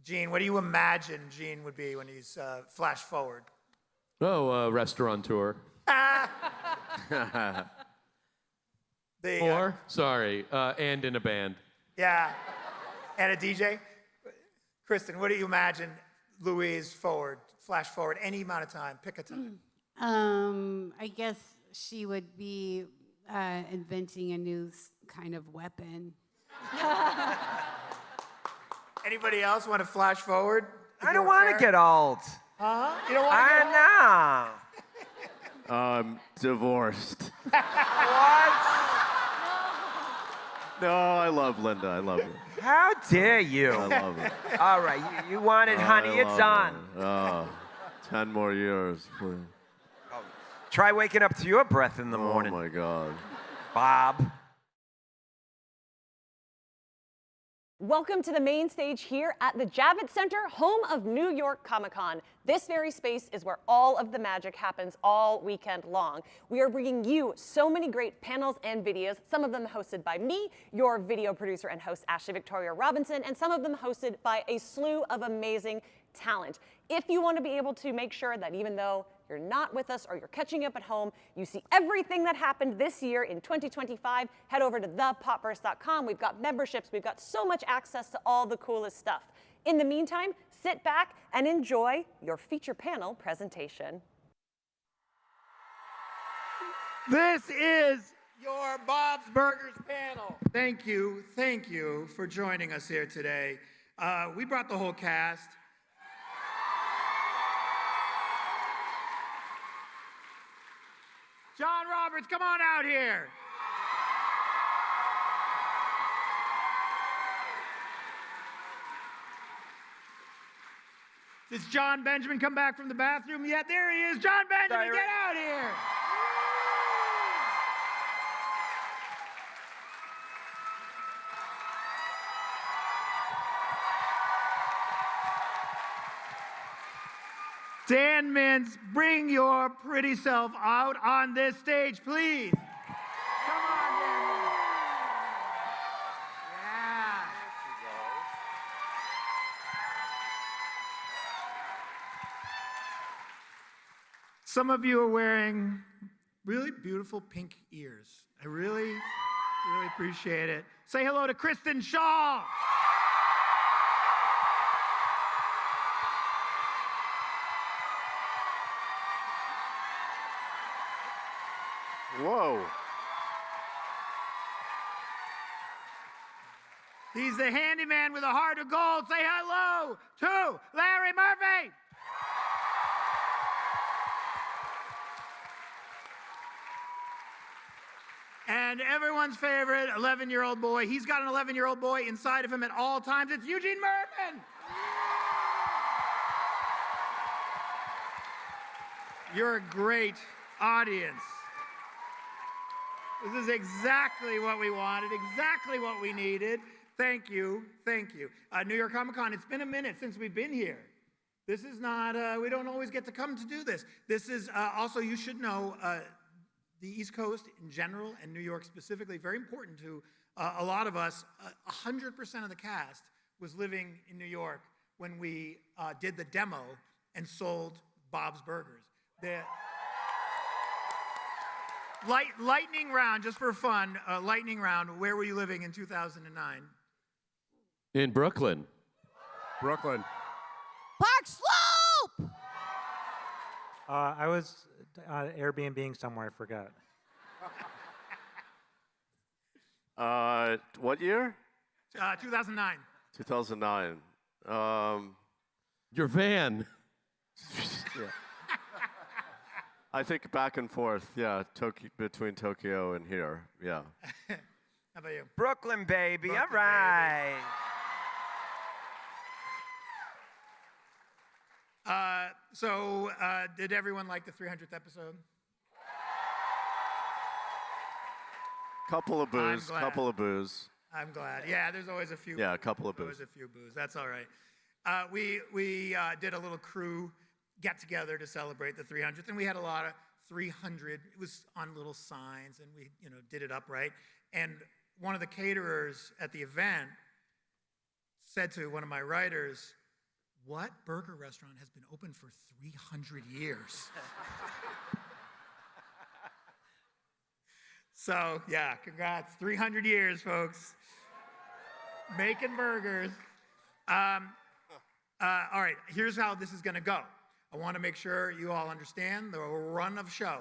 Gene, what do you imagine Gene would be when he's flash forward? Oh, restaurateur. Sorry, and in a band. Yeah, and a DJ. Kristen, what do you imagine Louise forward, flash forward, any amount of time? Pick a time. I guess she would be inventing a new kind of weapon. Anybody else want to flash forward? I don't want to get old. Huh? You don't want to get old? No. Divorced. What? No, I love Linda. I love her. How dare you? I love her. All right, you wanted honey, it's on. Oh, 10 more years, please. Try waking up to your breath in the morning. Oh, my God. Bob. Welcome to the main stage here at the Javits Center, home of New York Comic Con. This very space is where all of the magic happens all weekend long. We are bringing you so many great panels and videos, some of them hosted by me, your video producer and host Ashley Victoria Robinson, and some of them hosted by a slew of amazing talent. If you want to be able to make sure that even though you're not with us or you're catching up at home, you see everything that happened this year in 2025, head over to thepopverse.com. We've got memberships, we've got so much access to all the coolest stuff. In the meantime, sit back and enjoy your feature panel presentation. This is your Bob's Burgers panel. Thank you for joining us here today. We brought the whole cast. John Roberts, come on out here. Does Jon Benjamin come back from the bathroom yet? There he is. Jon Benjamin, get out here. Dan Mintz, bring your pretty self out on this stage, please. Come on, Dan Mintz. Yeah. Some of you are wearing really beautiful pink ears. I really appreciate it. Say hello to Kristen Schaal. Whoa. He's the handyman with a heart of gold. Say hello to Larry Murphy. And everyone's favorite 11-year-old boy. He's got an 11-year-old boy inside of him at all times. It's Eugene Mirman. You're a great audience. This is exactly what we wanted, exactly what we needed. Thank you. New York Comic Con, it's been a minute since we've been here. This is not, we don't always get to come to do this. This is, also you should know, the East Coast in general and New York specifically, very important to a lot of us. 100% of the cast was living in New York when we did the demo and sold Bob's Burgers. Lightning round, just for fun, lightning round. Where were you living in 2009? In Brooklyn. Brooklyn. Park Slope! I was Airbnb somewhere, I forgot. What year? 2009. 2009. Your van. Yeah. I think back and forth, yeah, between Tokyo and here, yeah. How about you? Brooklyn, baby. Brooklyn, all right. So, did everyone like the 300th episode? Couple of boos. I'm glad. Yeah, there's always a few. Yeah, a couple of boos. Always a few boos. That's all right. We did a little crew get together to celebrate the 300th, and we had a lot of 300. It was on little signs, and we did it up right. And one of the caterers at the event said to one of my writers, What burger restaurant has been open for 300 years? So, yeah, congrats. 300 years, folks. Making burgers. All right, here's how this is going to go. I want to make sure you all understand the run of show.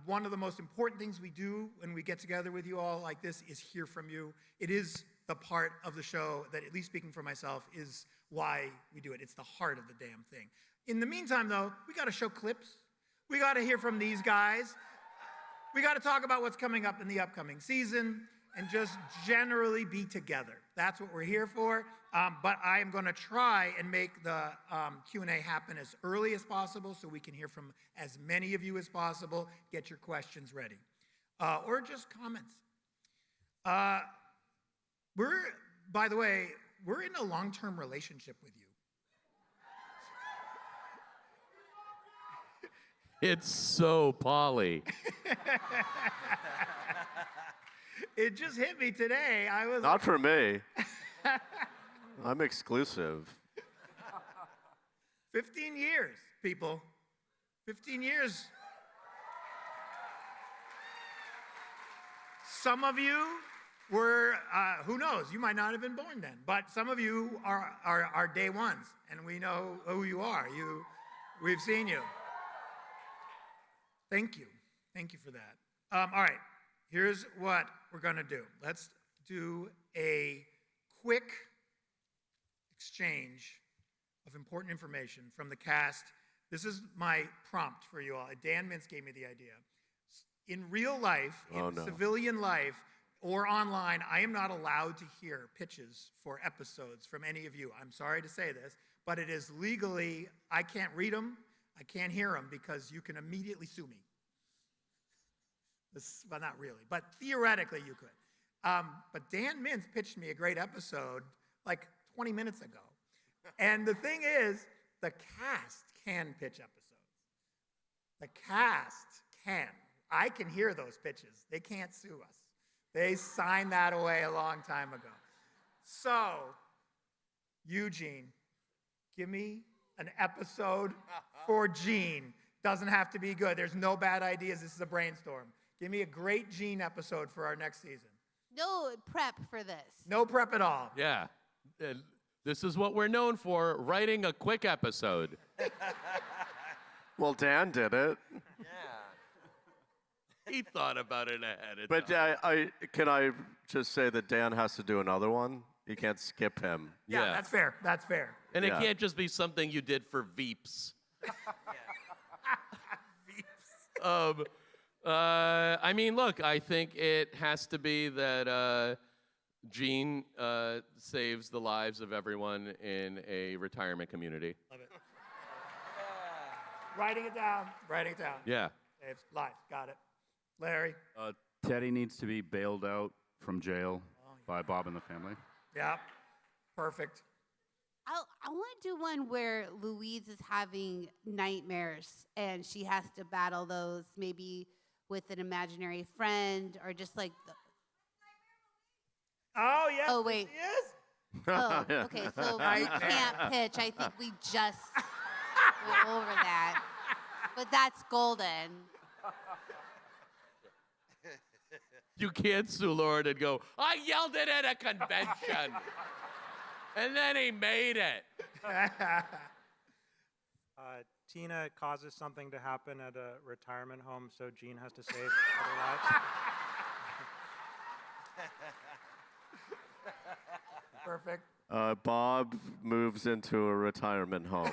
One of the most important things we do when we get together with you all like this is hear from you. It is the part of the show that, at least speaking for myself, is why we do it. It's the heart of the damn thing. In the meantime, though, we got to show clips. We got to hear from these guys. We got to talk about what's coming up in the upcoming season and just generally be together. That's what we're here for. But I am going to try and make the Q&A happen as early as possible so we can hear from as many of you as possible. Get your questions ready. Or just comments. By the way, we're in a long-term relationship with you. It's so Polly. It just hit me today. I was Not for me. I'm exclusive. 15 years, people. 15 years. Some of you were, who knows, you might not have been born then, but some of you are day ones, and we know who you are. We've seen you. Thank you. Thank you for that. All right, here's what we're going to do. Let's do a quick exchange of important information from the cast. This is my prompt for you all. Dan Mintz gave me the idea. In real life, civilian life, or online, I am not allowed to hear pitches for episodes from any of you. I'm sorry to say this, but it is legally, I can't read them, I can't hear them because you can immediately sue me. Well, not really, but theoretically you could. But Dan Mintz pitched me a great episode like 20 minutes ago. And the thing is, the cast can pitch episodes. The cast can. I can hear those pitches. They can't sue us. They signed that away a long time ago. So, Eugene, give me an episode for Gene. Doesn't have to be good. There's no bad ideas. This is a brainstorm. Give me a great Gene episode for our next season. No prep for this. No prep at all. Yeah. This is what we're known for, writing a quick episode. Well, Dan did it. He thought about it ahead of But time. can I just say that Dan has to do another one? You can't skip him. Yeah, Yeah. that's fair. That's fair. And Yeah. it can't just be something you did for Veeps. I mean, look, I think it has to be that Gene saves the lives of everyone in a retirement community. Love it. Writing it down. Writing it down. Yeah. It's live. Got it. Larry. Teddy needs to be bailed out from jail by Bob and the family. Yeah. Perfect. I want to do one where Louise is having nightmares and she has to battle those maybe with an imaginary friend or just like the, Oh, yes. Oh, wait. Yes. oh, okay, so you can't pitch. I think we just went over that. But that's golden. You can't sue Loren and go, I yelled it at a convention. And then he made it. Tina causes something to happen at a retirement home, so Gene has to save other lives. Perfect. Bob moves into a retirement home.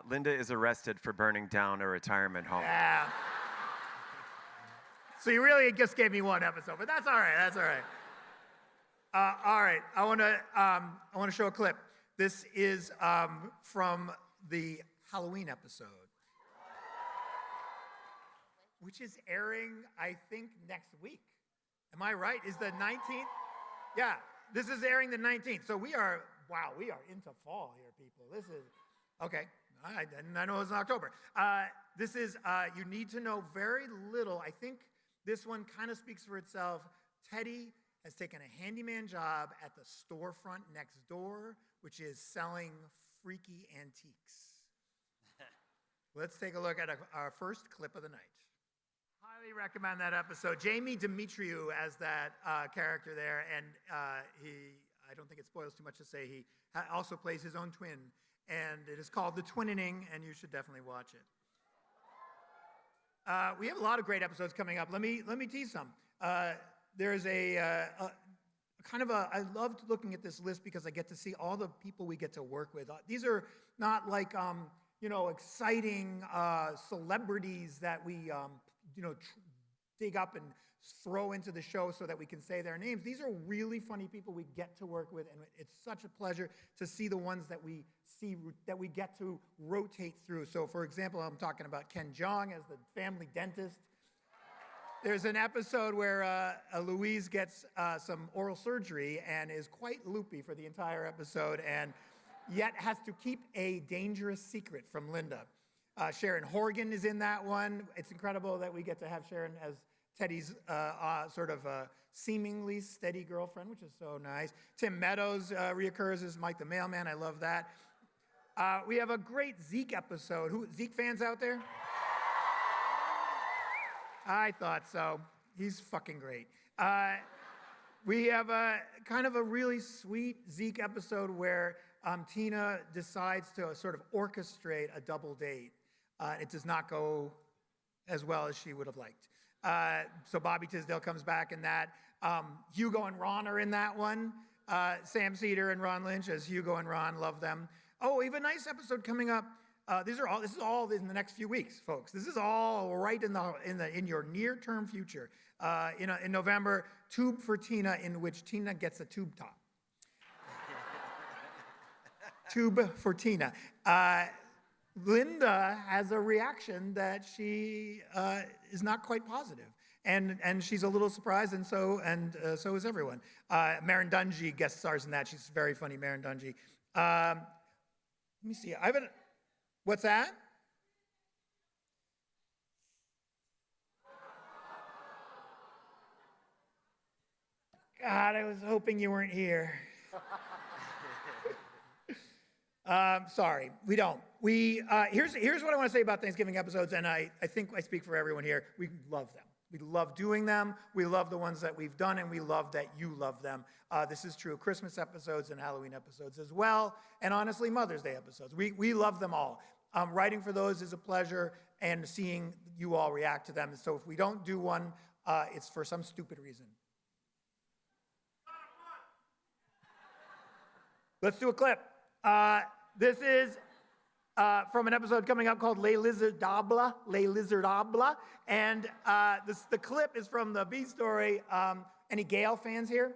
Linda is arrested for burning down a retirement home. Yeah. So you really just gave me one episode, but that's all right. That's all right. All right. I want to show a clip. This is from the Halloween episode, which is airing, I think, next week. Am I right? Is the 19th? Yeah. This is airing the 19th. So we are into fall here, people. This is okay. I know it's in October. This is you need to know very little. I think this one kind of speaks for itself. Teddy has taken a handyman job at the storefront next door, which is selling freaky antiques. Let's take a look at our first clip of the night. Highly recommend that episode. Jamie Demetriou as that character there, and I don't think it spoils too much to say, he also plays his own twin, and it is called The Twinning, and you should definitely watch it. We have a lot of great episodes coming up. Let me tease some. There's I loved looking at this list because I get to see all the people we get to work with. These are not like, exciting celebrities that we, dig up and throw into the show so that we can say their names. These are really funny people we get to work with, and it's such a pleasure to see the ones that we see, that we get to rotate through. So, for example, I'm talking about Ken Jeong as the family dentist. There's an episode where Louise gets some oral surgery and is quite loopy for the entire episode, and yet has to keep a dangerous secret from Linda. Sharon Horgan is in that one. It's incredible that we get to have Sharon as Teddy's seemingly steady girlfriend, which is so nice. Tim Meadows reoccurs as Mike the Mailman. I love that. We have a great Zeke episode. Zeke fans out there? I thought so. He's fucking great. We have a kind of a really sweet Zeke episode where Tina decides to sort of orchestrate a double date. It does not go as well as she would have liked. So Bobby Tisdale comes back in that. Hugo and Ron are in that one. Sam Cedar and Ron Lynch as Hugo and Ron, love them. Oh, we have a nice episode coming up. This is all in the next few weeks, folks. This is all right in your near-term future. In November, Tube for Tina, in which Tina gets a tube top. Tube for Tina. Linda has a reaction that she is not quite positive, and she's a little surprised, and so is everyone. Maren Dungy guest stars in that. She's very funny, Maren Dungy. Let me see. What's that? God, I was hoping you weren't here. Sorry, we don't. Here's what I want to say about Thanksgiving episodes, and I think I speak for everyone here. We love them. We love doing them. We love the ones that we've done, and we love that you love them. This is true of Christmas episodes and Halloween episodes as well, and honestly, Mother's Day episodes. We love them all. Writing for those is a pleasure, and seeing you all react to them. So if we don't do one, it's for some stupid reason. Let's do a clip. This is from an episode coming up called Les Lizardables, and the clip is from the B story. Any Gale fans here?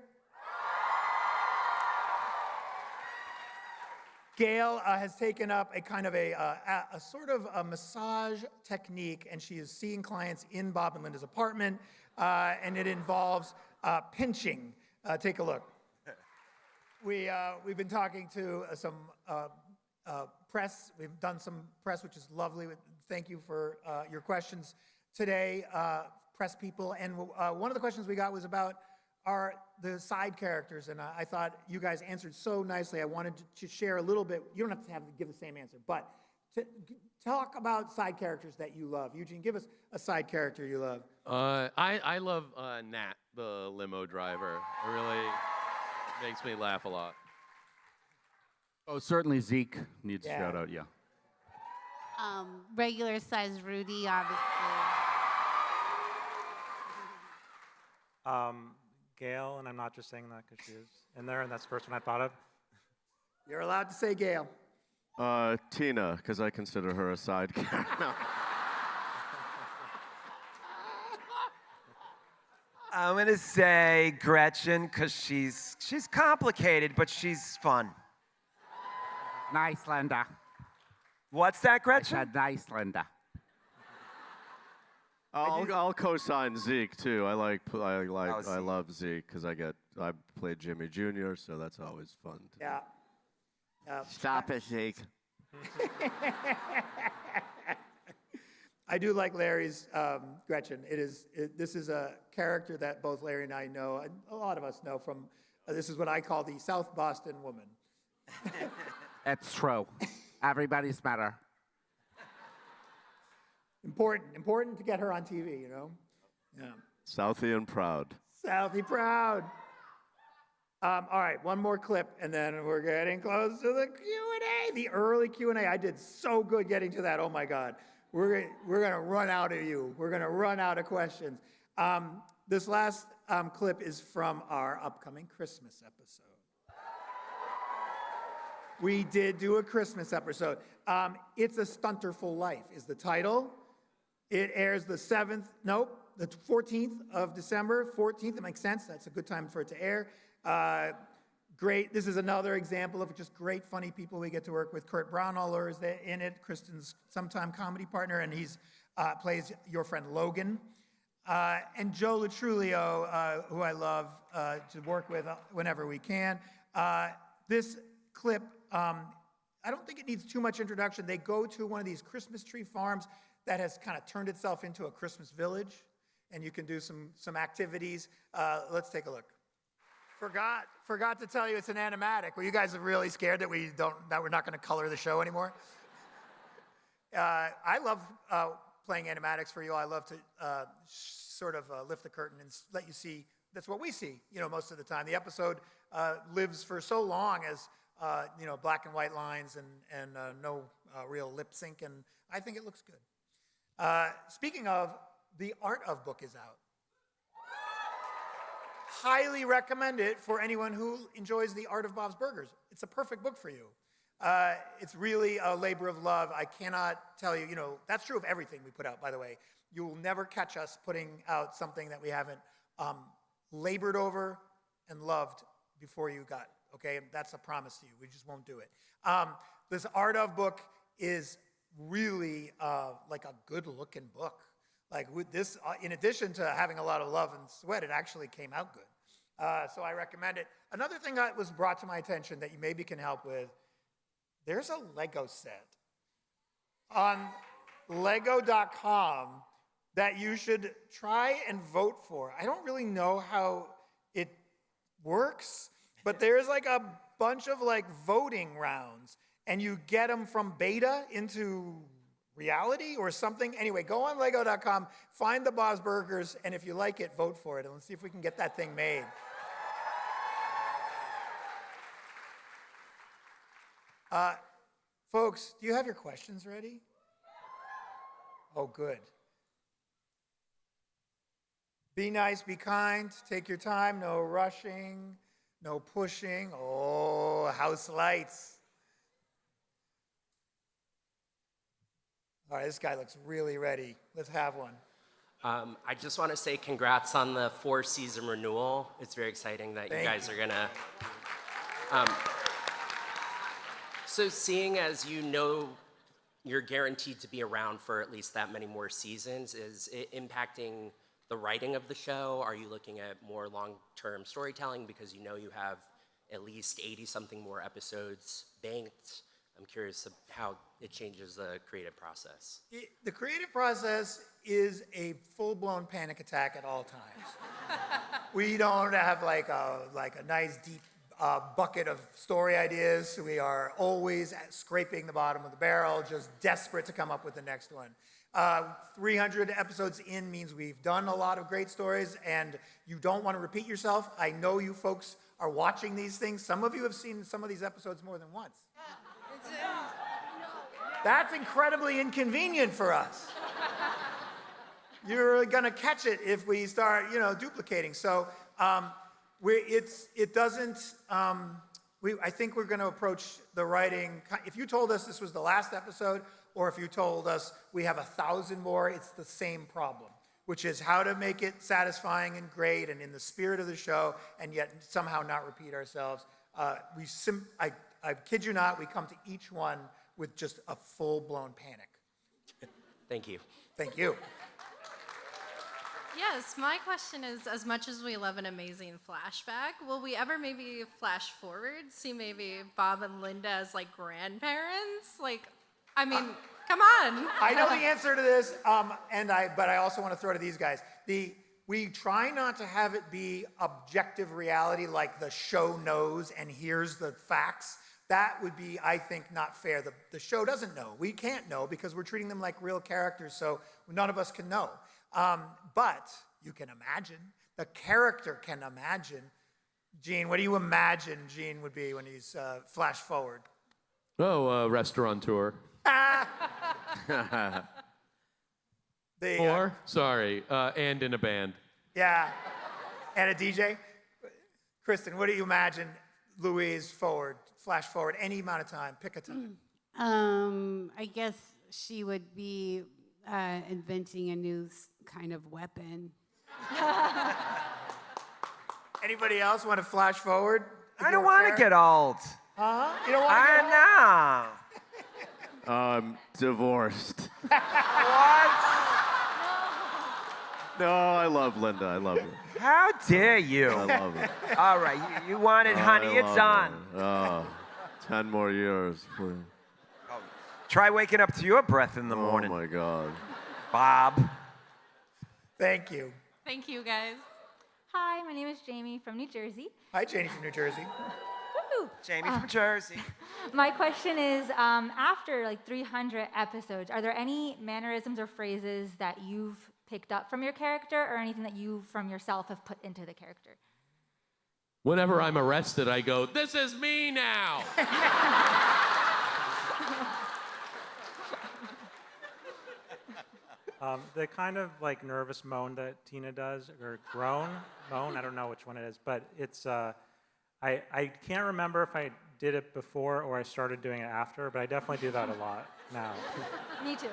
Gail has taken up a kind of a sort of a massage technique, and she is seeing clients in Bob and Linda's apartment, and it involves pinching. Take a look. We've been talking to some press. We've done some press, which is lovely. Thank you for your questions today, press people. And one of the questions we got was about the side characters, and I thought you guys answered so nicely. I wanted to share a little bit. You don't have to give the same answer, but to talk about side characters that you love. Eugene, give us a side character you love. I love Nat, the limo driver. It really makes me laugh a lot. Oh, certainly Zeke needs a shout out, yeah. Regular size Rudy, obviously. Gail, and I'm not just saying that because she is in there, and that's the first one I thought of. You're allowed to say Gail. Tina, because I consider her a side character. No. I'm going to say Gretchen because she's complicated, but she's fun. Nice, Linda. What's that, Gretchen? I said nice, Linda. I'll co-sign Zeke too. I love Zeke because I played Jimmy Jr., so that's always fun. Yeah. Stop it, Zeke. I do like Larry's Gretchen. This is a character that both Larry and I know, and a lot of us know from, this is what I call the South Boston woman. It's true. Everybody's better. Important to get her on TV, you know? Yeah. Southie and proud. Southie proud. All right, one more clip, and then we're getting close to the Q&A, the early Q&A. I did so good getting to that, oh my God. We're gonna run out of you. We're gonna run out of questions. This last clip is from our upcoming Christmas episode. We did do a Christmas episode. It's a Stunterful Life is the title. It airs the 14th of December. 14th, it makes sense. That's a good time for it to air. Great. This is another example of just great, funny people we get to work with. Kurt Braunohler is in it, Kristen's sometime comedy partner, and he's plays your friend Logan. And Joe Latrulio, who I love to work with whenever we can. This clip, I don't think it needs too much introduction. They go to one of these Christmas tree farms that has kind of turned itself into a Christmas village, and you can do some activities. Let's take a look. Forgot to tell you it's an animatic. Were you guys really scared that we're not going to color the show anymore? I love playing animatics for you. I love to sort of lift the curtain and let you see. That's what we see, most of the time. The episode lives for so long as black and white lines and no real lip sync, and I think it looks good. Speaking of, the Art of book is out. Highly recommend it for anyone who enjoys The Art of Bob's Burgers. It's a perfect book for you. It's really a labor of love. I cannot tell you, that's true of everything we put out, by the way. You will never catch us putting out something that we haven't labored over and loved before you got it, okay? That's a promise to you. We just won't do it. This Art of book is really like a good-looking book. Like with this, in addition to having a lot of love and sweat, it actually came out good. So I recommend it. Another thing that was brought to my attention that you maybe can help with, there's a Lego set on Lego.com that you should try and vote for. I don't really know how it works, but there's like a bunch of voting rounds, and you get them from beta into reality or something. Anyway, go on Lego.com, find the Bob's Burgers, and if you like it, vote for it, and let's see if we can get that thing made. Folks, do you have your questions ready? Oh, good. Be nice, be kind, take your time, no rushing, no pushing. Oh, house lights. All right, this guy looks really ready. Let's have one. I just want to say congrats on the 4-season renewal. It's very exciting that you guys are gonna. So seeing as you're guaranteed to be around for at least that many more seasons, is it impacting the writing of the show? Are you looking at more long-term storytelling because you have at least 80-something more episodes banked? I'm curious how it changes the creative process. The creative process is a full-blown panic attack at all times. We don't have like a nice deep bucket of story ideas. We are always scraping the bottom of the barrel, just desperate to come up with the next one. 300 episodes in means we've done a lot of great stories, and you don't want to repeat yourself. I know you folks are watching these things. Some of you have seen some of these episodes more than once. That's incredibly inconvenient for us. You're gonna catch it if we start, duplicating. So I think we're gonna approach the writing. If you told us this was the last episode, or if you told us we have 1,000 more, it's the same problem, which is how to make it satisfying and great and in the spirit of the show, and yet somehow not repeat ourselves. I kid you not, we come to each one with just a full-blown panic. Thank you. Thank you. Yes, my question is, as much as we love an amazing flashback, will we ever maybe flash forward, see maybe Bob and Linda as grandparents? Come on. I know the answer to this, but I also want to throw to these guys. We try not to have it be objective reality, like the show knows and here's the facts. That would be, I think, not fair. The show doesn't know. We can't know because we're treating them like real characters, so none of us can know. But you can imagine. The character can imagine. Gene, what do you imagine Gene would be when he's flash forward? Oh, restaurateur. And in a band. Yeah, and a DJ. Kristen, what do you imagine Louise flash forward, any amount of time, pick a time. I guess she would be inventing a new kind of weapon. Anybody else want to flash forward? I don't want to get old. Huh? You don't want to get old? No. I'm divorced. What? No, I love Linda. I love her. How dare you? I love her. All right, you wanted honey, I it's love on. her. Oh, 10 more years, please. Try waking up to your breath in the morning. Oh my God. Bob. Thank you. Thank you, guys. Hi, my name is Jamie from New Jersey. Hi, Janie from New Jersey. Woo! Jamie from Jersey. My question is, after like 300 episodes, are there any mannerisms or phrases that you've picked up from your character or anything that you from yourself have put into the character? Whenever I'm arrested, I go, "This is me now." The kind of like nervous moan that Tina does, or moan, I don't know which one it is, but it's, I can't remember if I did it before or I started doing it after, but I definitely do that a lot now. Me too.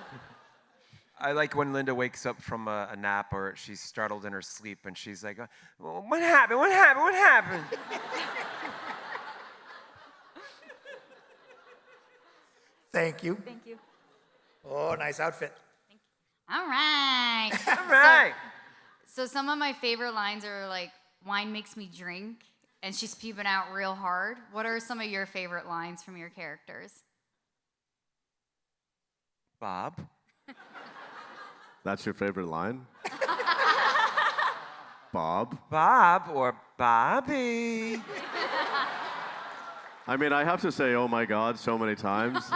I like when Linda wakes up from a nap or she's startled in her sleep and she's like, what happened? What happened? What happened? Thank you. Thank you. Oh, nice outfit. All right. All right. So some of my favorite lines are like, "Wine makes me drink," and she's peeping out real hard. What are some of your favorite lines from your characters? Bob. That's your favorite line? Bob? Bob or Bobby. I mean, I have to say, oh my God, so many times.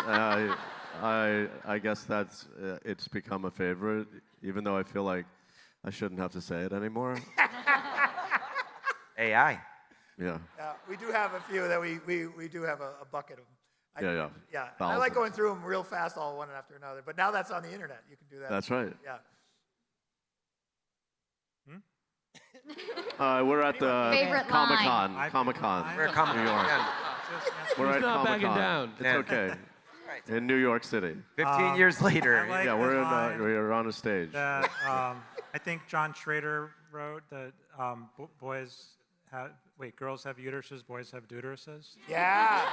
I guess that's, it's become a favorite, even though I feel like I shouldn't have to say it anymore. AI. Yeah. We do have a few that we do have a bucket of them. Yeah. And I like going through them real fast, all one after another. But now that's on the internet. You can do that. That's right. Yeah. We're at the Favorite Comic-Con. line. Comic-Con. We're at Comic-Con. New York. Yeah. We're at not backing Comic-Con. down. It's okay. In New York City. 15 years later. I like Yeah, the line we're on a stage. that I think John Schrader wrote that girls have uteruses, boys have deuteruses. Yeah.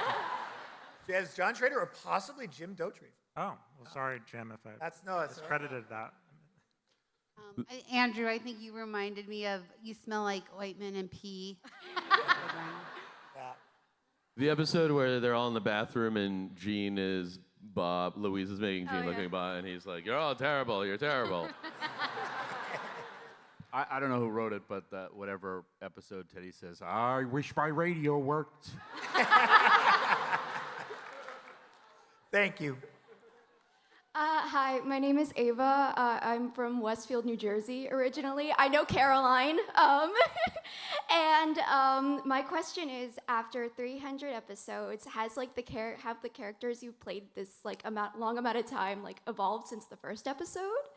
As John Schrader or possibly Jim Dotry. Oh, well, sorry, Jim, if I That's credited that. Andrew, I think you reminded me of "You smell like ointment and pee." The episode where they're all in the bathroom and Gene is Bob, Louise is making Gene looking Bob, and he's like, "You're all terrible, you're terrible." I don't know who wrote it, but whatever episode Teddy says, "I wish my radio worked." Thank you. Hi, my name is Ava. I'm from Westfield, New Jersey originally. I know Caroline. And my question is, after 300 episodes, has like have the characters you've played this like long amount of time like evolved since the first episode?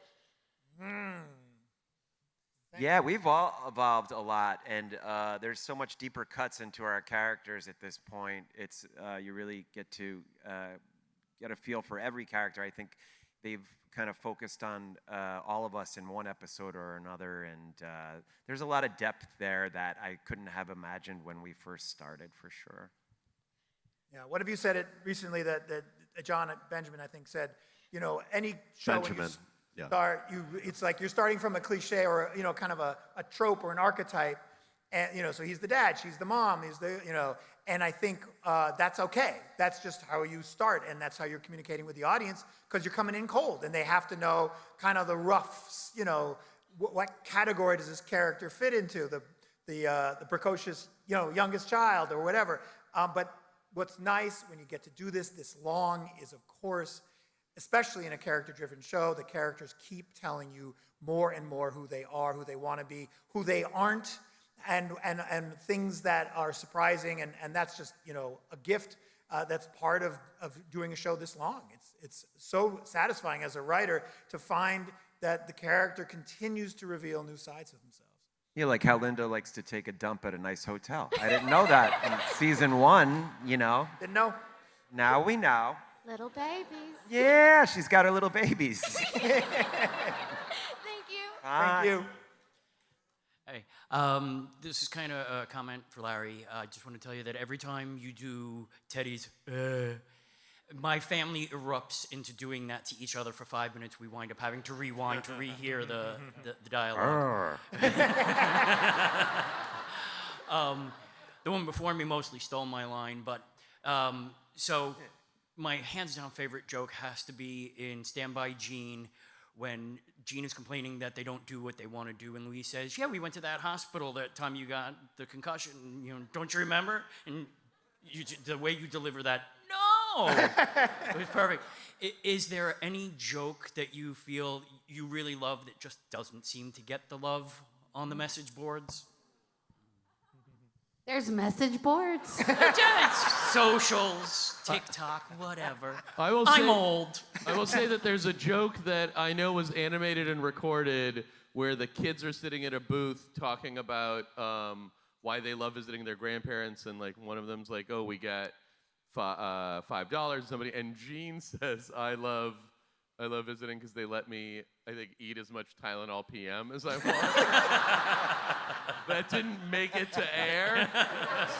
Yeah, we've all evolved a lot, and there's so much deeper cuts into our characters at this point. It's you really get to get a feel for every character. I think they've kind of focused on all of us in one episode or another, and there's a lot of depth there that I couldn't have imagined when we first started, for sure. Yeah. What have you said it recently that Jon Benjamin, I think, said, you know, any show when you start, it's like you're starting from a cliche or, you know, kind of a trope or an archetype, And, so he's the dad, she's the mom, and I think that's okay. That's just how you start, and that's how you're communicating with the audience, because you're coming in cold, and they have to know kind of the rough, what category does this character fit into, the precocious, youngest child or whatever. But what's nice when you get to do this long is, of course, especially in a character-driven show, the characters keep telling you more and more who they are, who they want to be, who they aren't, and things that are surprising, and that's just, a gift that's part of doing a show this long. It's so satisfying as a writer to find that the character continues to reveal new sides of themselves. Yeah, like how Linda likes to take a dump at a nice hotel. I didn't know that in season 1, Didn't know. Now we know. Little babies. Yeah, she's got her little babies. Thank you. Thank you. Hey, this is kind of a comment for Larry. I just want to tell you that every time you do Teddy's, my family erupts into doing that to each other for 5 minutes. We wind up having to rewind to rehear the dialogue. The one before me mostly stole my line, but so my hands down favorite joke has to be in Stand By Gene, when Gene is complaining that they don't do what they want to do, and Louise says, "Yeah, we went to that hospital that time you got the concussion. Don't you remember?" And the way you deliver that, no, it was perfect. Is there any joke that you feel you really love that just doesn't seem to get the love on the message boards? There's message boards. Socials, TikTok, whatever. I'm old. I will say that there's a joke that I know was animated and recorded where the kids are sitting at a booth talking about why they love visiting their grandparents, and like one of them's like, "Oh, we got $5." Somebody, and Gene says, "I love visiting because they let me, I think, eat as much Tylenol PM as I want." That didn't make it to air,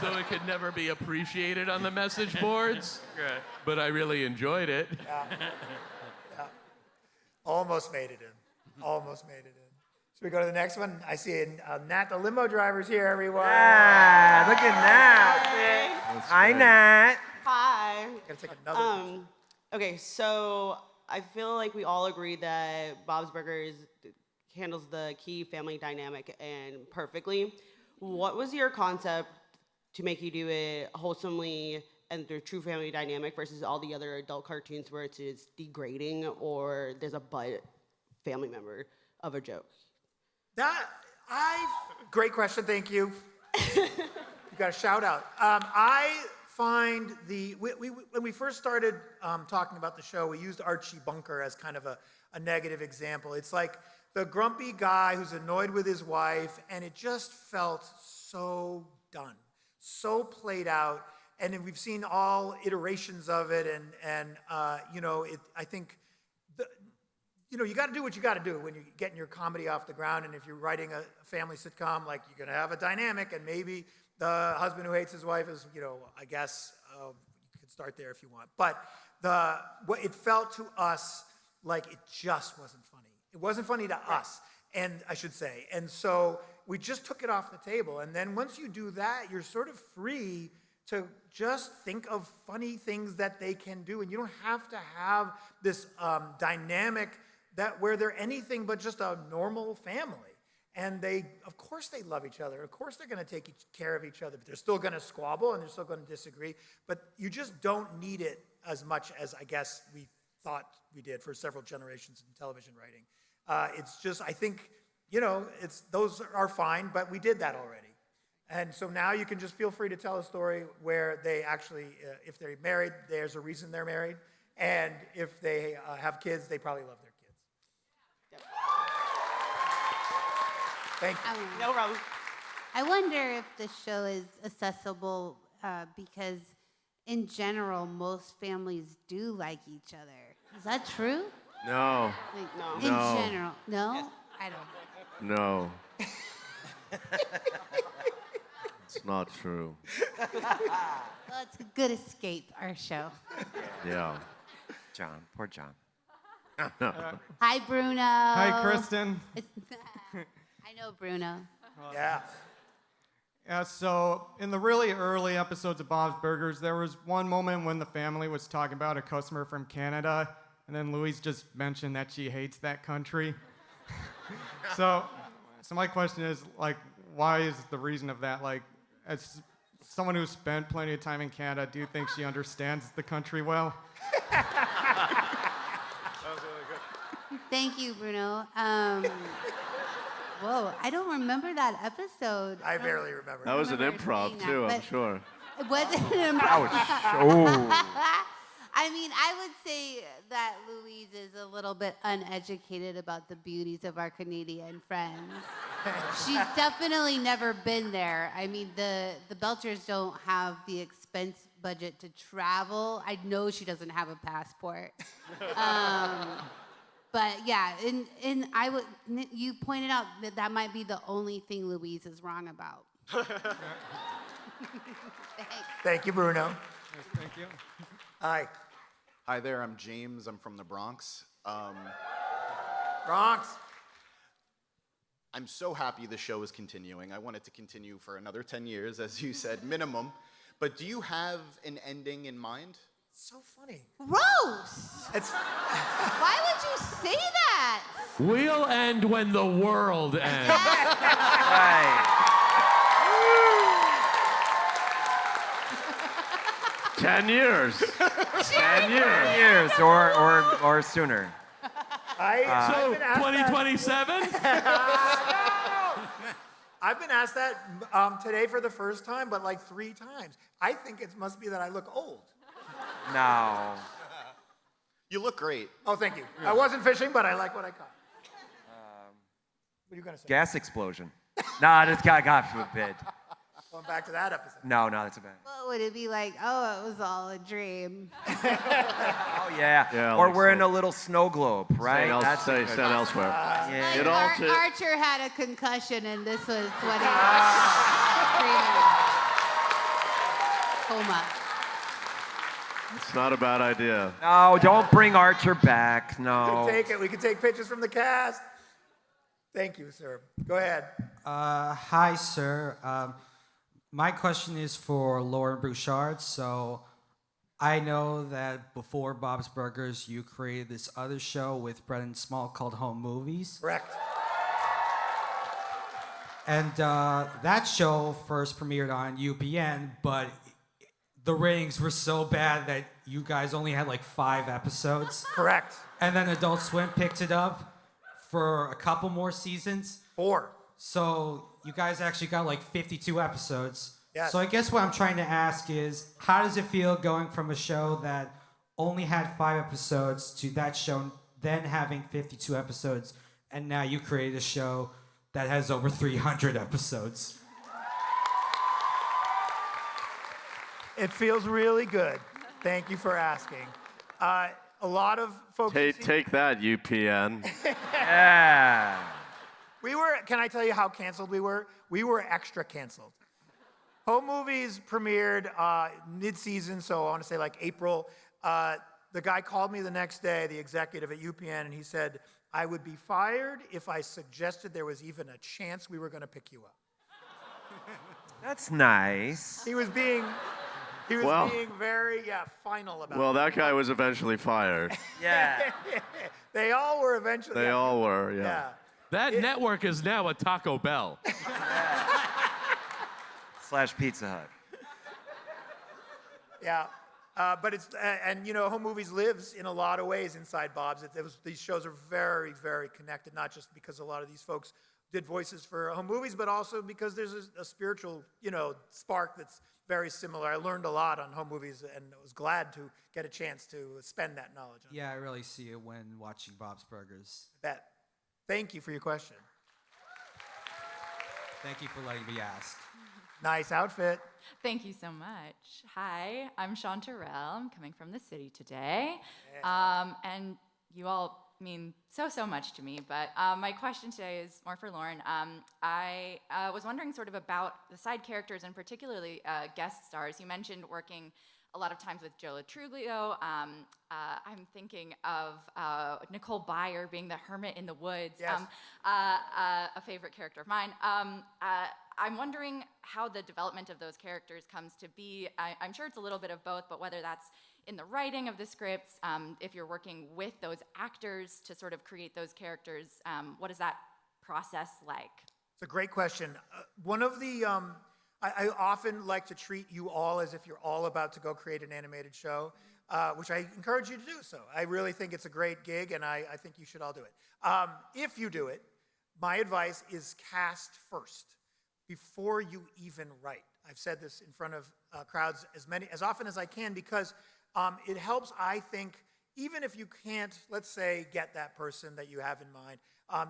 so it could never be appreciated on the message boards. Right. But I really enjoyed it. Yeah. Almost made it in. Almost made it in. Should we go to the next one? I see Nat, the limo driver's here, everyone. Yeah, look at Nat. Hi, Nat. Hi. Gotta take another picture. Okay, so I feel like we all agree that Bob's Burgers handles the key family dynamic and perfectly. What was your concept to make you do it wholesomely and the true family dynamic versus all the other adult cartoons where it's just degrading or there's a butt family member of a joke? Great question, thank you. You got a shout out. I find when we first started talking about the show, we used Archie Bunker as kind of a negative example. It's like the grumpy guy who's annoyed with his wife, and it just felt so done, so played out. And then we've seen all iterations of it, and I think, you got to do what you got to do when you're getting your comedy off the ground. And if you're writing a family sitcom, like, you're going to have a dynamic, and maybe the husband who hates his wife is, I guess you could start there if you want. But it felt to us like it just wasn't funny. It wasn't funny to us, and I should say. And so we just took it off the table. And then once you do that, you're sort of free to just think of funny things that they can do. And you don't have to have this dynamic where they're anything but just a normal family. And of course they love each other. Of course they're going to take care of each other. But they're still going to squabble, and they're still going to disagree. But you just don't need it as much as I guess we thought we did for several generations in television writing. It's just, I think, those are fine, but we did that already. And so now you can just feel free to tell a story where they actually, if they're married, there's a reason they're married. And if they have kids, they probably love their kids. Yep. Thank you. No problem. I wonder if the show is accessible because, in general, most families do like each other. Is that true? No. Like, in general. No? Yes. I don't know. No. It's not true. Well, it's a good escape, our show. Yeah. John, poor John. Hi, Bruno. Hi, Kristen. I know Bruno. Yeah. Yeah, so in the really early episodes of Bob's Burgers, there was one moment when the family was talking about a customer from Canada, and then Louise just mentioned that she hates that country. so my question is, like, why is the reason of that? Like, as someone who's spent plenty of time in Canada, do you think she understands the country well? Thank you, Bruno. Whoa, I don't remember that episode. I barely remember. That was an improv too, I'm sure. Was it an improv? I mean, I would say that Louise is a little bit uneducated about the beauties of our Canadian friends. She's definitely never been there. I mean, the Belchers don't have the expense budget to travel. I know she doesn't have a passport. But yeah, and you pointed out that might be the only thing Louise is wrong about. Thank you, Bruno. Yes, thank you. Hi. Hi there, I'm James. I'm from the Bronx. Bronx. I'm so happy the show is continuing. I want it to continue for another 10 years, as you said, minimum. But do you have an ending in mind? So funny. Gross! Why would you say that? We'll end when the world ends. Right. 10 years. 10 years or sooner. So 2027? I've been asked that today for the first time, but like 3 times. I think it must be that I look old. No. You look great. Oh, thank you. I wasn't fishing, but I like what I caught. What are you going to say? Gas explosion. Nah, this guy, God forbid. Going back to that episode. No, that's a bad. What would it be like? Oh, it was all a dream. Oh, yeah. Yeah, Or like we're so. in a little snow globe, right? Say elsewhere. Yeah. It all ta- Archer had a concussion, and this was what he was screaming. Coma. It's not a bad idea. No, don't bring Archer back. No. Take it. We can take pictures from the cast. Thank you, sir. Go ahead. Hi, sir. My question is for Loren Bouchard. So I know that before Bob's Burgers, you created this other show with Brendan Small called Home Movies. Correct. And that show first premiered on UPN, but the ratings were so bad that you guys only had like 5 episodes. Correct. And then Adult Swim picked it up for a couple more seasons. 4. So you guys actually got like 52 episodes. Yes. So I guess what I'm trying to ask is, how does it feel going from a show that only had 5 episodes to that show then having 52 episodes, and now you created a show that has over 300 episodes? It feels really good. Thank you for asking. A lot of folks. Take that, UPN. Yeah. Can I tell you how canceled we were? We were extra canceled. Home Movies premiered mid-season, so I want to say like April. The guy called me the next day, the executive at UPN, and he said, I would be fired if I suggested there was even a chance we were going to pick you up. That's nice. He was being very, final about it. Well, that guy was eventually fired. Yeah. They all were eventually. They all were, yeah. That network is now a Taco Bell. / Pizza Hut. Yeah. But it's, and you know, Home Movies lives in a lot of ways inside Bob's. These shows are very, very connected, not just because a lot of these folks did voices for Home Movies, but also because there's a spiritual, spark that's very similar. I learned a lot on Home Movies, and I was glad to get a chance to spend that knowledge. Yeah, I really see it when watching Bob's Burgers. Bet. Thank you for your question. Thank you for letting me ask. Nice outfit. Thank you so much. Hi, I'm Chanterelle. I'm coming from the city today. And you all mean so much to me, but my question today is more for Loren. I was wondering sort of about the side characters and particularly guest stars. You mentioned working a lot of times with Joe Latruglio. I'm thinking of Nicole Byer being the hermit in the woods, Yes. a favorite character of mine. I'm wondering how the development of those characters comes to be. I'm sure it's a little bit of both, but whether that's in the writing of the scripts, if you're working with those actors to sort of create those characters, what is that process like? It's a great question. One of the, I often like to treat you all as if you're all about to go create an animated show, which I encourage you to do so. I really think it's a great gig, and I think you should all do it. If you do it, my advice is cast first, before you even write. I've said this in front of crowds as often as I can, because it helps, I think, even if you can't, let's say, get that person that you have in mind,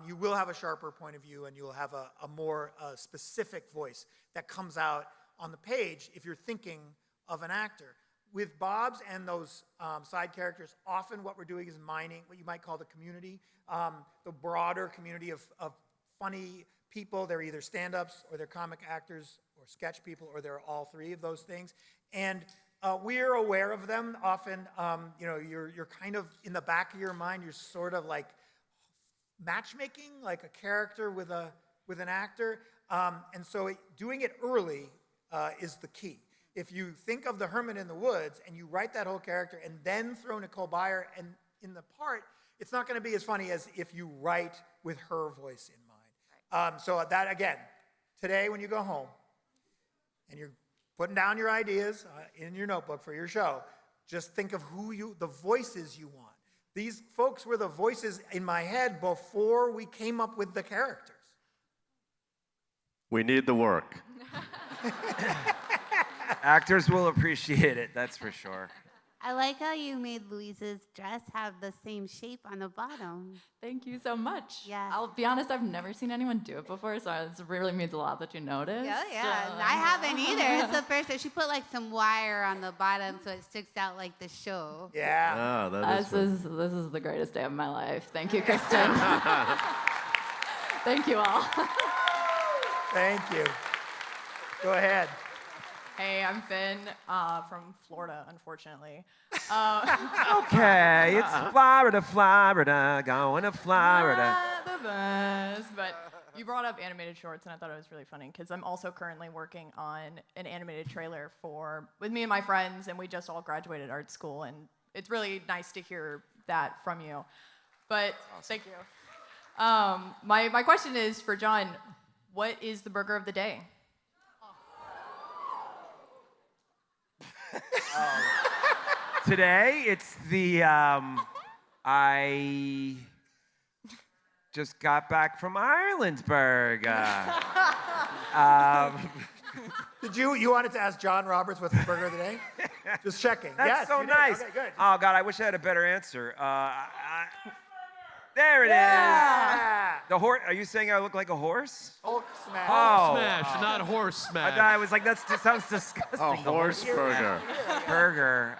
you will have a sharper point of view, and you'll have a more specific voice that comes out on the page if you're thinking of an actor. With Bob's and those side characters, often what we're doing is mining what you might call the community, the broader community of funny people. They're either stand-ups, or they're comic actors, or sketch people, or they're all three of those things. And we're aware of them. Often, you're kind of in the back of your mind, you're sort of like matchmaking, like a character with an actor. And so doing it early is the key. If you think of the Hermit in the Woods and you write that whole character and then throw Nicole Byer in the part, it's not going to be as funny as if you write with her voice in mind. So that, again, today when you go home and you're putting down your ideas in your notebook for your show, just think of the voices you want. These folks were the voices in my head before we came up with the characters. We need the work. Actors will appreciate it, that's for sure. I like how you made Louise's dress have the same shape on the bottom. Thank you so much. Yeah. I'll be honest, I've never seen anyone do it before, so it really means a lot that you noticed. Oh, yeah. I haven't either. It's the first time. She put like some wire on the bottom so it sticks out like the show. Yeah. Oh, that is fun. This is the greatest day of my life. Thank you, Kristen. Thank you all. Thank you. Go ahead. Hey, I'm Finn from Florida, unfortunately. Okay, it's Florida, going to Florida. The best. But you brought up animated shorts, and I thought it was really funny because I'm also currently working on an animated trailer with me and my friends, and we just all graduated art school, and it's really nice to hear that from you. But thank you. My question is for Jon. What is the burger of the day? Today, it's the, I just got back from Irelandsburg. Did you wanted to ask John Roberts what's the burger of the day? Just checking. That's yes, so you did. nice. Okay, good. Oh, God, I wish I had a better answer. There it is. The horse. Are you saying I look like a horse? Hulk smash. Oh. Smash, not horse smash. I was like, that sounds disgusting. A horse burger. Burger.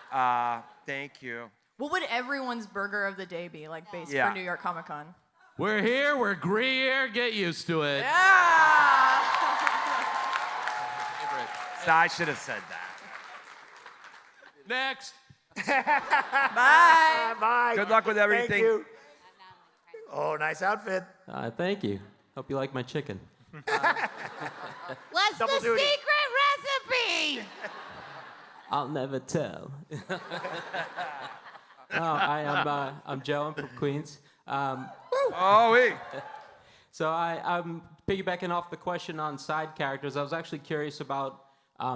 Thank you. What would everyone's burger of the day be, like, based Yeah. for New York Comic Con? We're here, we're Greer, get used to it. Yeah! So I should have said that. Next. Bye. Bye. Good luck with everything. Thank you. Oh, nice outfit. Thank you. Hope you like my chicken. What's Double the duty. secret recipe? I'll never tell. I'm Joe. I'm from Queens. So I'm piggybacking off the question on side characters. I was actually curious about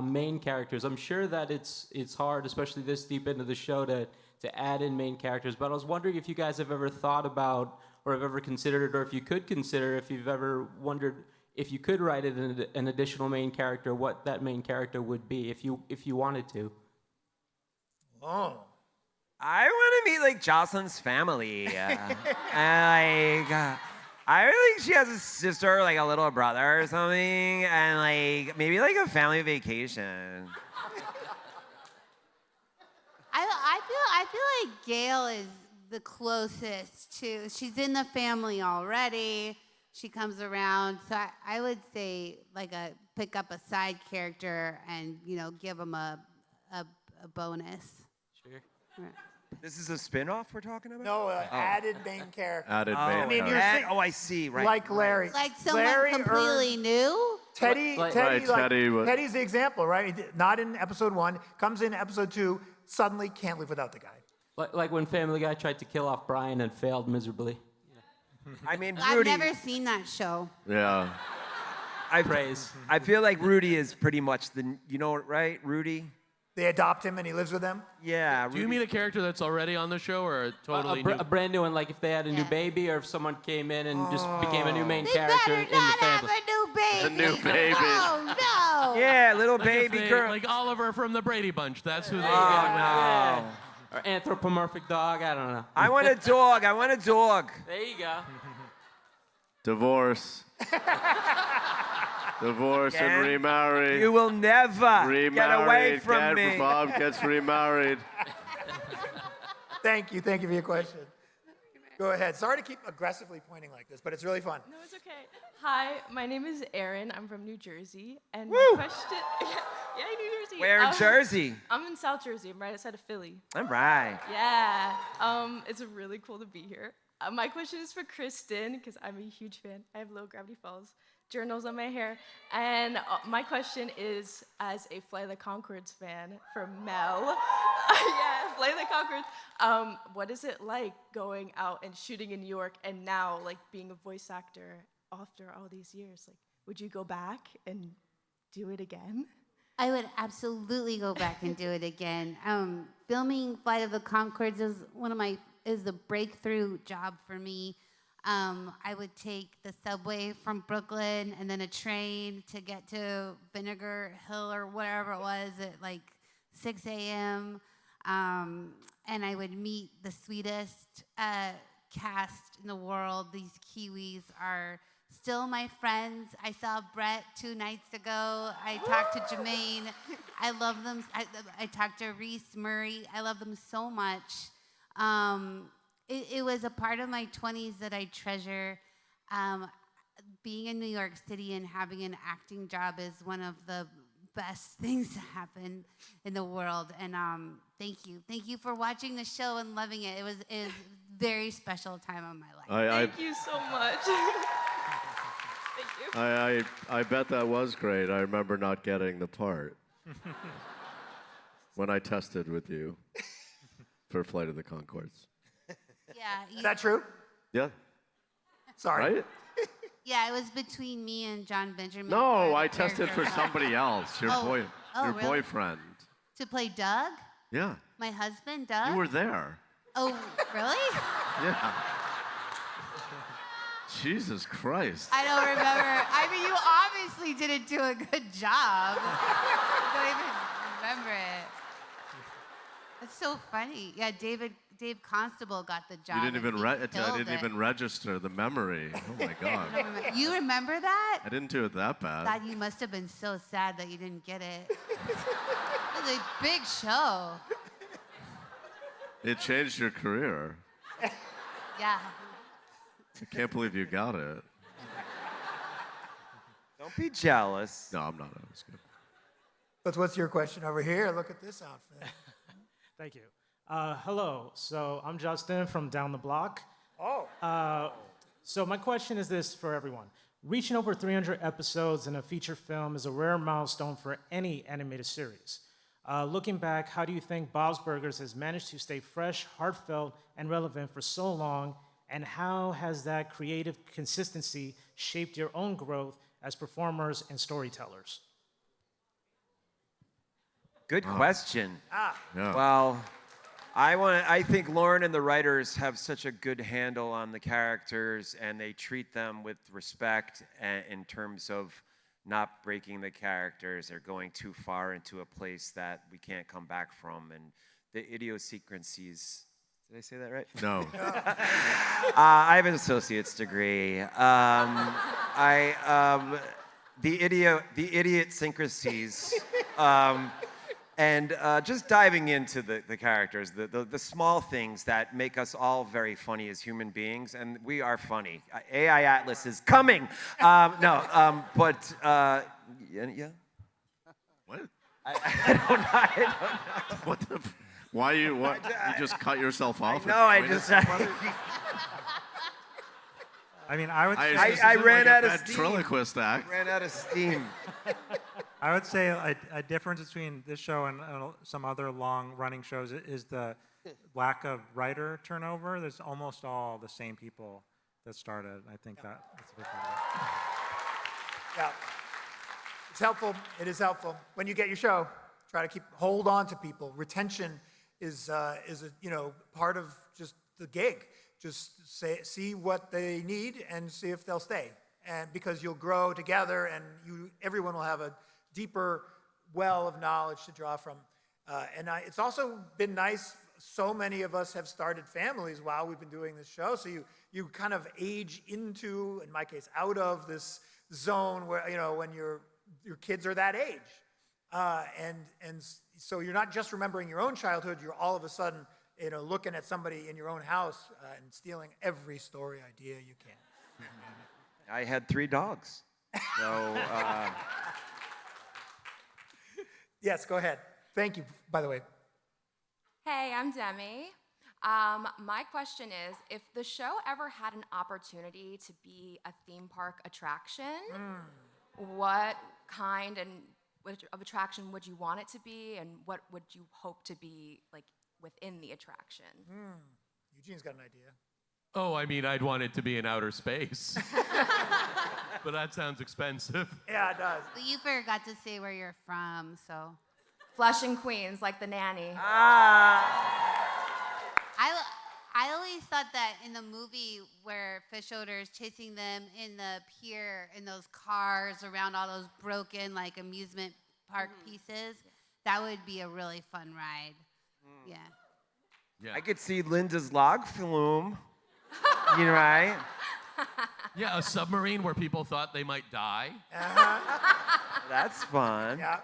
main characters. I'm sure that it's hard, especially this deep into the show, to add in main characters. But I was wondering if you guys have ever thought about, or have ever considered, or if you could consider, if you've ever wondered if you could write an additional main character, what that main character would be, if you wanted to. Oh. I want to meet like Jocelyn's family. And like, I really think she has a sister, like a little brother or something, and like maybe like a family vacation. I feel like Gail is the closest to. She's in the family already. She comes around, so I would say like pick up a side character and give them a bonus. Sure. This is a spin-off we're talking about? No, added main character. Added main I mean, character. you're I see. Right. Like Larry. Like someone Larry completely new. Teddy, Right, Teddy, like, Teddy wa- Teddy's the example, right? Not in episode 1, comes in episode 2, suddenly can't live without the guy. Like when Family Guy tried to kill off Brian and failed miserably. I mean, I've Rudy. never seen that show. Yeah. I feel like Rudy is pretty much the, you know, right? Rudy? They adopt him and he lives with them? Yeah. Do you mean a character that's already on the show or a totally new? A brand new one, like if they had a new baby or if someone came in and just became a new main They character better in the not have family. a new baby. A new baby. Oh, no. Yeah, little Like if baby they- girl. Like Oliver from the Brady Bunch. That's who they Oh, got. no. Or anthropomorphic dog, I don't know. I want a dog. I want a dog. There you go. Divorce. Divorce and Again? remarry. You will never Remarried. get away from Get- me. Bob gets remarried. Thank you for your question. Go ahead. Sorry to keep aggressively pointing like this, but it's really fun. No, it's okay. Hi, my name is Erin. I'm from New Jersey. And Woo! my question... yeah, New Jersey. Where in Jersey? I'm in South Jersey. I'm right outside of Philly. All right. Yeah. It's really cool to be here. My question is for Kristen, because I'm a huge fan. I have low gravity falls, journals on my hair. And my question is, as a Flight of the Conchords fan for Mel, yeah, Flight of the Conchords, what is it like going out and shooting in New York and now like being a voice actor after all these years? Like, would you go back and do it again? I would absolutely go back and do it again. Filming Flight of the Conchords is the breakthrough job for me. I would take the subway from Brooklyn and then a train to get to Vinegar Hill or whatever it was at like 6 a.m. And I would meet the sweetest cast in the world. These Kiwis are still my friends. I saw Brett 2 nights ago. I talked to Jermaine. I love them. I talked to Reese Murray. I love them so much. It was a part of my 20s that I treasure. Being in New York City and having an acting job is one of the best things to happen in the world. And thank you. Thank you for watching the show and loving it. It was a very special time of my life. Thank you so much. Thank you. I bet that was great. I remember not getting the part when I tested with you for Flight of the Conchords. Yeah. Is that true? Yeah. Sorry. Right? Yeah, it was between me and Jon Benjamin. No, for I the tested for character. somebody else. Your Oh, your really? boyfriend. To play Doug? Yeah. My husband, Doug? You were there. Oh, really? Yeah. Jesus Christ. I don't remember. I mean, you obviously didn't do a good job. I don't even remember it. It's so funny. Yeah, Dave Constable got the job. You didn't even and he I killed didn't it. even register the memory. Oh my God. I don't remember. You remember that? I didn't do it that bad. God, you must have been so sad that you didn't get it. It was a big show. It changed your career. Yeah. I can't believe you got it. Don't be jealous. No, I'm not. I was good. But what's your question over here? Look at this outfit. Thank you. Hello. So I'm Justin from Down the Block. Oh. So my question is this for everyone. Reaching over 300 episodes in a feature film is a rare milestone for any animated series. Looking back, how do you think Bob's Burgers has managed to stay fresh, heartfelt, and relevant for so long? And how has that creative consistency shaped your own growth as performers and storytellers? Good question. Yeah. Well, I think Loren and the writers have such a good handle on the characters, and they treat them with respect in terms of not breaking the characters or going too far into a place that we can't come back from. And the idiosyncrasies. Did I say that right? No. I have an associate's degree. The idiosyncrasies. And just diving into the characters, the small things that make us all very funny as human beings, and we are funny. AI Atlas is coming. Yeah. What? I don't know. What the? Why you? What? You just cut yourself off? No, I and just. pointed at somebody? I mean, I would say I ran out of steam. Ventriloquist act. Ran out of steam. I would say a difference between this show and some other long-running shows is the lack of writer turnover. There's almost all the same people that started. I think that's a big part of it. Yeah. It's helpful. It is helpful. When you get your show, try to hold on to people. Retention is a part of just the gig. Just see what they need and see if they'll stay. And because you'll grow together, and everyone will have a deeper well of knowledge to draw from. It's also been nice. So many of us have started families while we've been doing this show. So you kind of age into, in my case, out of this zone where when your kids are that age, and so you're not just remembering your own childhood. You're all of a sudden looking at somebody in your own house and stealing every story idea you can. I had 3 dogs. So, yes, go ahead. Thank you, by the way. Hey, I'm Demi. My question is, if the show ever had an opportunity to be a theme park attraction, what kind of attraction would you want it to be, and what would you hope to be like within the attraction? Eugene's got an idea. Oh, I mean, I'd want it to be in outer space. But that sounds expensive. Yeah, it does. Well, you forgot to say where you're from, so. Flushing Queens, like the nanny. I always thought that in the movie where Fish Odor is chasing them in the pier in those cars around all those broken like amusement park pieces, that would be a really fun ride. Yeah. I could see Linda's log flume. You know, right? Yeah, a submarine where people thought they might die. That's fun. Yeah.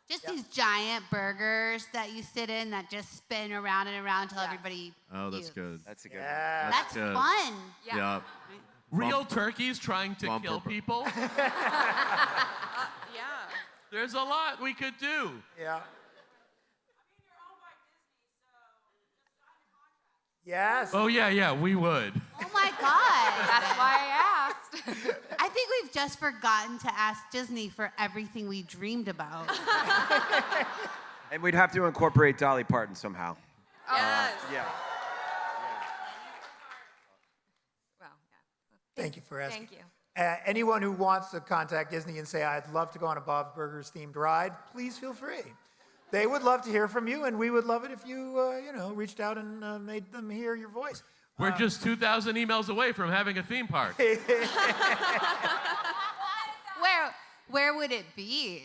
Just these giant burgers that you sit in that just spin around and around until everybody. Oh, that's pukes. good. That's a good Yeah. That's good. fun. Yeah. Real turkeys trying to Bumper. kill people. Yeah. There's a lot we could do. Yeah. Yes. Oh, yeah, we would. Oh my God. That's why I asked. I think we've just forgotten to ask Disney for everything we dreamed about. And we'd have to incorporate Dolly Parton somehow. Yes. Yeah. Well, Thank you for asking. Thank you. Anyone who wants to contact Disney and say, I'd love to go on a Bob's Burgers themed ride, please feel free. They would love to hear from you, and we would love it if you, reached out and made them hear your voice. We're just 2,000 emails away from having a theme park. Where would it be?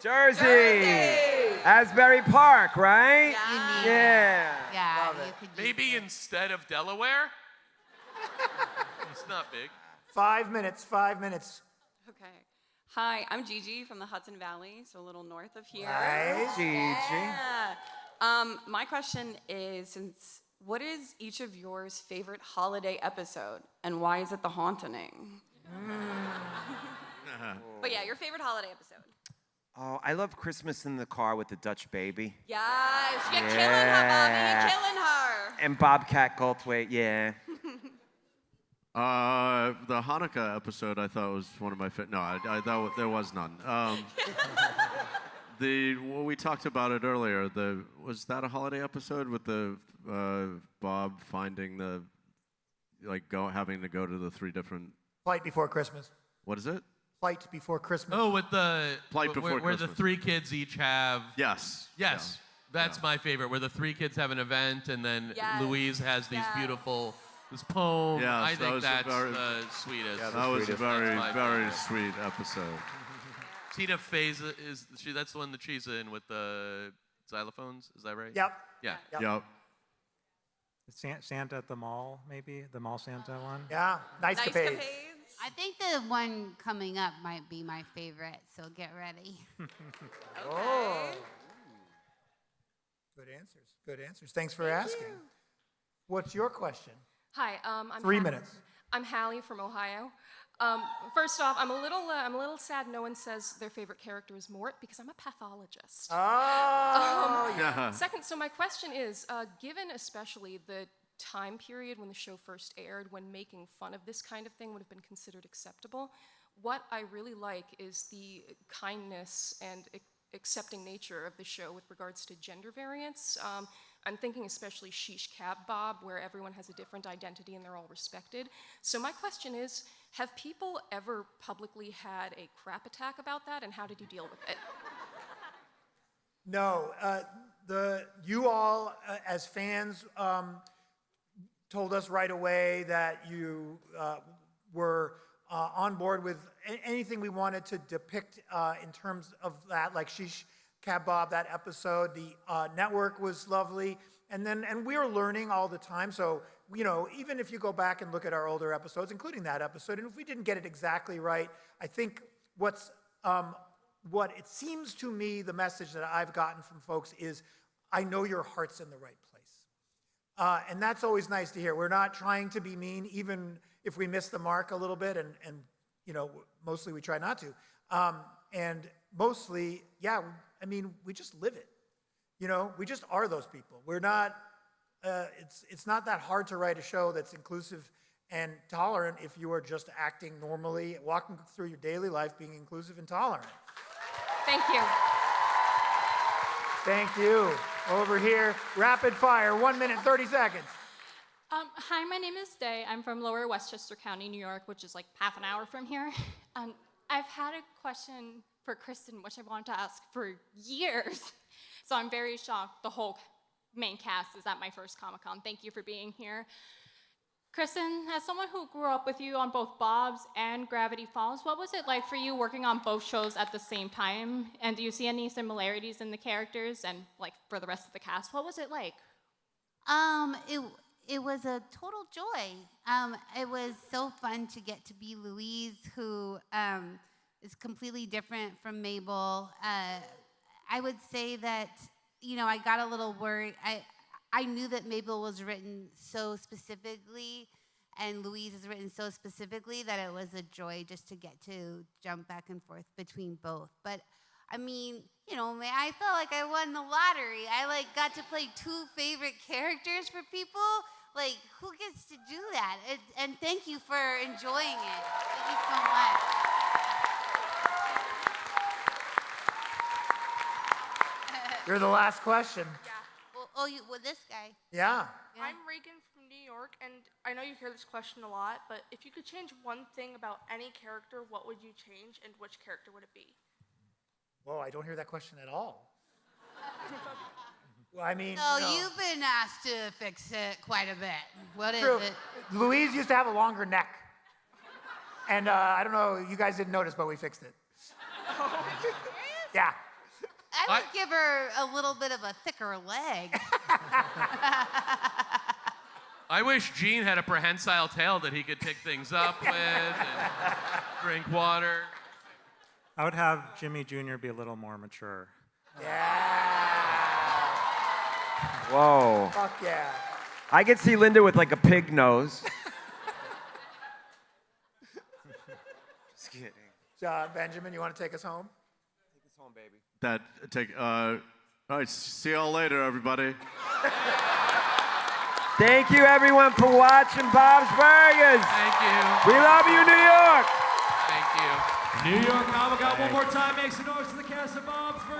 Jersey. Asbury Park, right? Yeah. Yeah. You could Maybe instead of Delaware? It's not big. 5 minutes. Okay. Hi, I'm Gigi from the Hudson Valley, so a little north of here. Nice. Gigi. Yeah. My question is, what is each of yours favorite holiday episode, and why is it The Haunting? But yeah, your favorite holiday episode. Oh, I love Christmas in the Car with the Dutch Baby. Yes, you're killing her, Bobby. You're killing her. And Bobcat Goldthwait, yeah. The Hanukkah episode I thought was one of my favorite. No, there was none. We talked about it earlier. Was that a holiday episode with the Bob finding having to go to the 3 different? Flight Before Christmas. What is it? Flight Before Christmas. Oh, with the Flight Before where Christmas. the 3 kids each have. Yes. Yes. That's my favorite, where the 3 kids have an event, and then Yes. Louise has these this poem. Yes, I that think was that's very- the sweetest. That was a That's very, my very favorite. sweet episode. Tina Fey's that's the one that she's in with the xylophones. Is that right? Yep. Yeah. Yep. Santa at the mall, maybe the mall Santa one. Yeah, nice capades. I think the one coming up might be my favorite, so get ready. Oh. Good answers. Thanks for asking. What's your question? Hi, I'm 3 minutes. I'm Hallie from Ohio. First off, I'm a little sad no one says their favorite character is Mort because I'm a pathologist. Oh, yeah. Second, so my question is, given especially the time period when the show first aired, when making fun of this kind of thing would have been considered acceptable. What I really like is the kindness and accepting nature of the show with regards to gender variance. I'm thinking especially Shish Kab Bob, where everyone has a different identity and they're all respected. So my question is, have people ever publicly had a crap attack about that, and how did you deal with it? No, you all, as fans, told us right away that you were on board with anything we wanted to depict in terms of that, like Shish Kebab, that episode. The network was lovely, and we are learning all the time. So even if you go back and look at our older episodes, including that episode, and if we didn't get it exactly right, I think what it seems to me, the message that I've gotten from folks is, I know your heart's in the right place. And that's always nice to hear. We're not trying to be mean, even if we miss the mark a little bit, and mostly we try not to. And mostly, yeah, I mean, we just live it. We just are those people. We're not, it's not that hard to write a show that's inclusive and tolerant if you are just acting normally, walking through your daily life, being inclusive and tolerant. Thank you. Thank you. Over here, rapid fire, 1 minute, 30 seconds. Hi, my name is Day. I'm from Lower Westchester County, New York, which is like half an hour from here. I've had a question for Kristen, which I wanted to ask for years. So I'm very shocked the whole main cast is at my first Comic-Con. Thank you for being here. Kristen, as someone who grew up with you on both Bob's and Gravity Falls, what was it like for you working on both shows at the same time? And do you see any similarities in the characters and like for the rest of the cast? What was it like? It was a total joy. It was so fun to get to be Louise, who is completely different from Mabel. I would say that, I got a little worried. I knew that Mabel was written so specifically and Louise is written so specifically that it was a joy just to get to jump back and forth between both. But I mean, I felt like I won the lottery. I got to play two favorite characters for people. Who gets to do that? And thank you for enjoying it. Thank you so much. You're the last question. Well, this guy. Yeah. I'm Reagan from New York, and I know you hear this question a lot, but if you could change one thing about any character, what would you change, and which character would it be? Whoa, I don't hear that question at all. Well, I mean, You've been asked to fix it quite a bit. What is True. it? Louise used to have a longer neck. And I don't know, you guys didn't notice, but we fixed it. Yeah. I would give her a little bit of a thicker leg. I wish Gene had a prehensile tail that he could pick things up with and drink water. I would have Jimmy Jr. be a little more mature. Whoa. Fuck yeah. I could see Linda with like a pig nose. Just kidding. Jon Benjamin, you want to take us home? Take us home, baby. All right, see y'all later, everybody. Thank you, everyone, for watching Bob's Burgers. Thank you. We love you, New York. Thank you. New York Comic-Con, one more time, make some noise to the cast of Bob's Burgers.